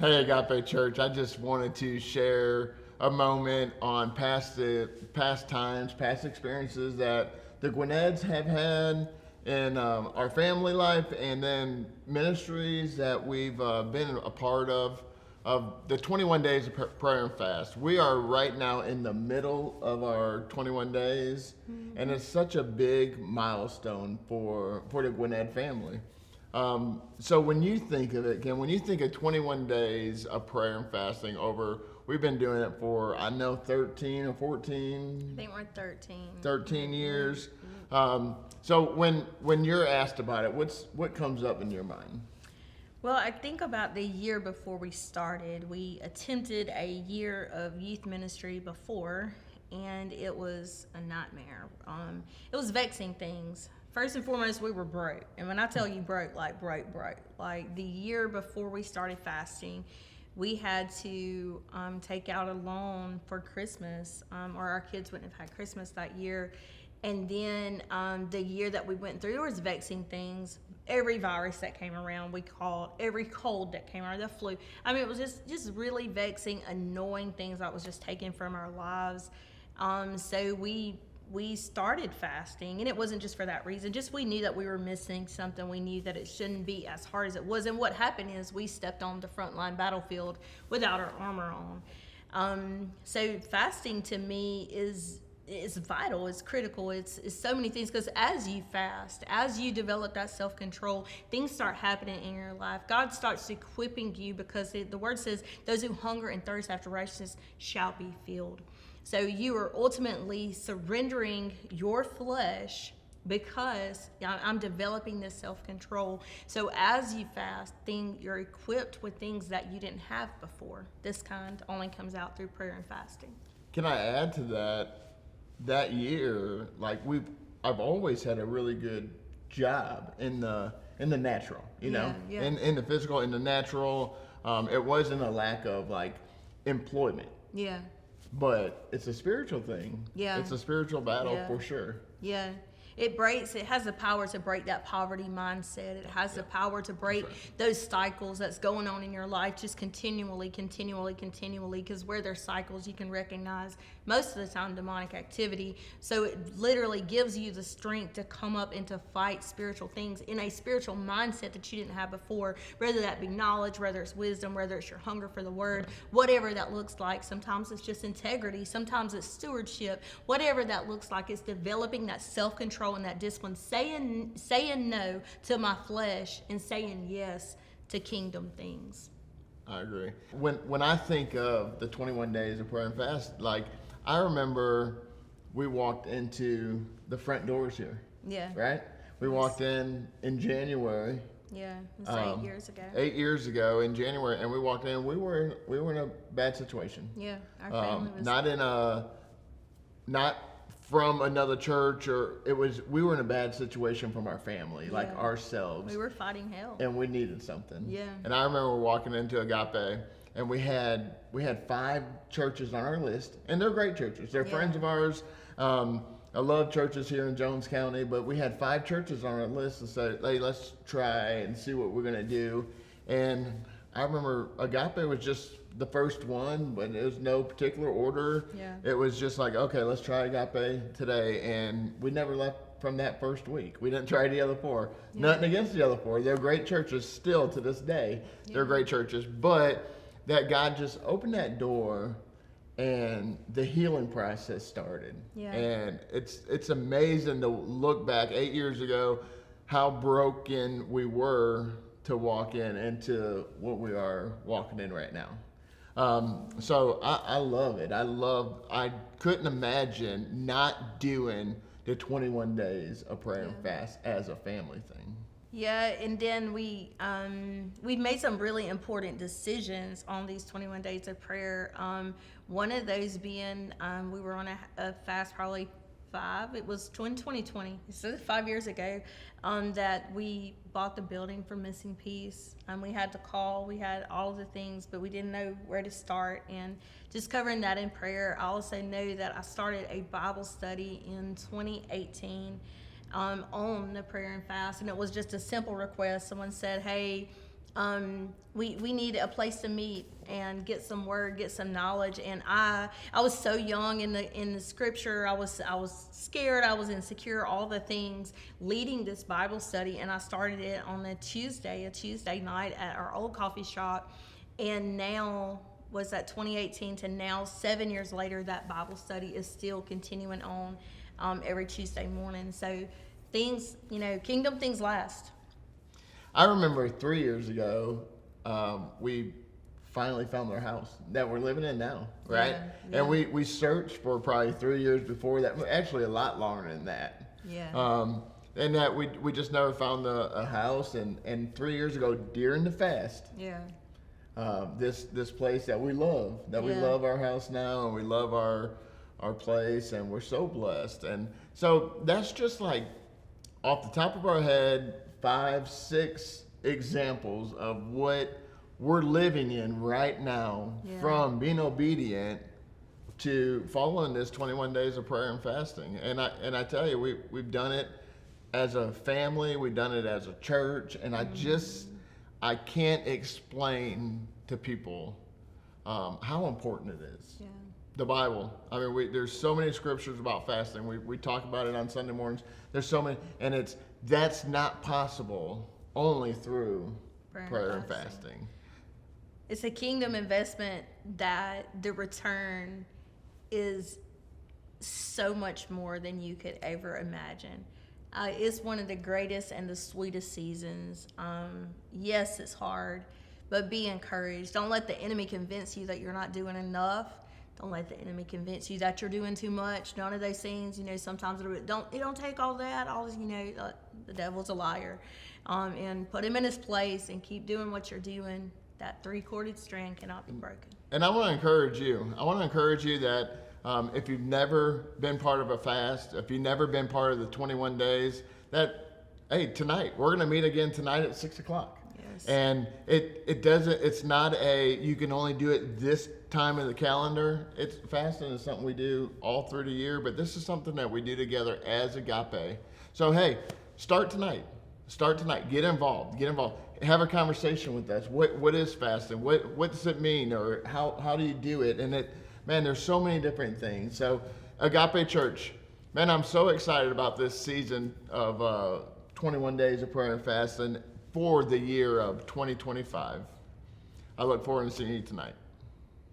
Hey, Agape Church. I just wanted to share a moment on past times, past experiences that the Guineds have had in our family life, and then ministries that we've been a part of the 21 days of prayer and fast. We are right now in the middle of our 21 days, and it's such a big milestone for the Guined family. So when you think of it, Kim, when you think of 21 days of prayer and fasting we've been doing it for, I know, 13 or 14. I think we're 13. 13 years. So when you're asked about it, what comes up in your mind? Well, I think about the year before we started. We attempted a year of youth ministry before, and it was a nightmare. It was vexing things. First and foremost, we were broke. And when I tell you broke, like broke. Like the year before we started fasting, we had to take out a loan for Christmas, or our kids wouldn't have had Christmas that year. And then the year that we went through, there was vexing things. Every virus that came around, we caught. Every cold that came around, the flu. I mean, it was just really vexing, annoying things that was just taken from our lives. So we started fasting, and it wasn't just for that reason. Just we knew that we were missing something. We knew that it shouldn't be as hard as it was. And what happened is we stepped on the frontline battlefield without our armor on. So fasting to me is vital, it's critical, it's so many things, because as you fast, as you develop that self-control, things start happening in your life. God starts equipping you, because the word says those who hunger and thirst after righteousness shall be filled. So you are ultimately surrendering your flesh, because I'm developing this self-control. So as you fast, you're equipped with things that you didn't have before. This kind only comes out through prayer and fasting. Can I add to that year, like I've always had a really good job in the natural, Yeah. in the physical, in the natural. It wasn't a lack of like employment. Yeah. But it's a spiritual thing. Yeah. It's a spiritual battle for sure. Yeah. It has the power to break that poverty mindset. It has the power to break those cycles that's going on in your life, just continually, because where there's cycles, you can recognize most of the time demonic activity. So it literally gives you the strength to come up and to fight spiritual things in a spiritual mindset that you didn't have before, whether that be knowledge, whether it's wisdom, whether it's your hunger for the word, whatever that looks like. Sometimes it's just integrity. Sometimes it's stewardship. Whatever that looks like, it's developing that self-control and that discipline, saying no to my flesh and saying yes to kingdom things. I agree. When I think of the 21 days of prayer and fast, like I remember we walked into the front doors here. Yeah. Right? We walked in January. Yeah, it was 8 years ago. 8 years ago in January, and we walked in. We were in a bad situation. Yeah, our family was not from another church, we were in a bad situation from our family, like ourselves. We were fighting hell. And we needed something. Yeah. And I remember walking into Agape, and we had 5 churches on our list, and they're great churches. They're friends of ours. I love churches here in Jones County, but we had 5 churches on our list and said, hey, let's try and see what we're going to do. And I remember Agape was just the first one, but it was no particular order. Yeah. It was just like, okay, let's try Agape today. And we never left from that first week. We didn't try the other 4. Yeah. Nothing against the other 4. They're great churches still to this day. Yeah. They're great churches. But that God just opened that door and the healing process started. Yeah. And it's amazing to look back 8 years ago, how broken we were to walk into what we are walking in right now. So I love it. I couldn't imagine not doing the 21 days of prayer and fast as a family thing. Yeah, and then we've made some really important decisions on these 21 days of prayer. One of those being we were on a fast probably 5. It was 2020. So 5 years ago, that we bought the building for Missing Piece. We had to call. We had all of the things, but we didn't know where to start. And just covering that in prayer, I also know that I started a Bible study in 2018 on the prayer and fast, and it was just a simple request. Someone said, hey, We need a place to meet and get some word, get some knowledge. And I was so young in the scripture. I was scared. I was insecure. All the things leading this Bible study, and I started it on a Tuesday night at our old coffee shop. And now was that 2018 to now 7 years later, that Bible study is still continuing on every Tuesday morning. So things, kingdom things last. I remember 3 years ago, we finally found our house that we're living in now, right? Yeah. And we searched for probably 3 years before that, actually a lot longer than that. Yeah. And that we just never found a house. And 3 years ago, during the fast, Yeah. this place that we love, we love our house now, and we love our place, and we're so blessed. And so that's just like off the top of our head, 5-6 examples of what we're living in right now, from being obedient to following this 21 days of prayer and fasting. And I tell you, we've done it as a family, we've done it as a church, and I can't explain to people how important it is. Yeah. The Bible. I mean, there's so many scriptures about fasting. We talk about it on Sunday mornings. There's so many, and that's not possible only through prayer and fasting. It's a kingdom investment that the return is so much more than you could ever imagine. It's one of the greatest and the sweetest seasons. Yes, it's hard, but be encouraged. Don't let the enemy convince you that you're not doing enough. Don't let the enemy convince you that you're doing too much. None of those things, sometimes it don't take all that. The devil's a liar. And put him in his place and keep doing what you're doing. That 3-corded strand cannot be broken. And I want to encourage you. That if you've never been part of a fast, if you've never been part of the 21 days, hey, tonight, we're going to meet again tonight at 6 o'clock. Yes. And it's not you can only do it this time of the calendar. Fasting is something we do all through the year, but this is something that we do together as Agape. So, hey, start tonight. Get involved. Have a conversation with us. What is fasting? What does it mean? Or how do you do it? And there's so many different things. So, Agape Church, man, I'm so excited about this season of 21 days of prayer and fasting for the year of 2025. I look forward to seeing you tonight.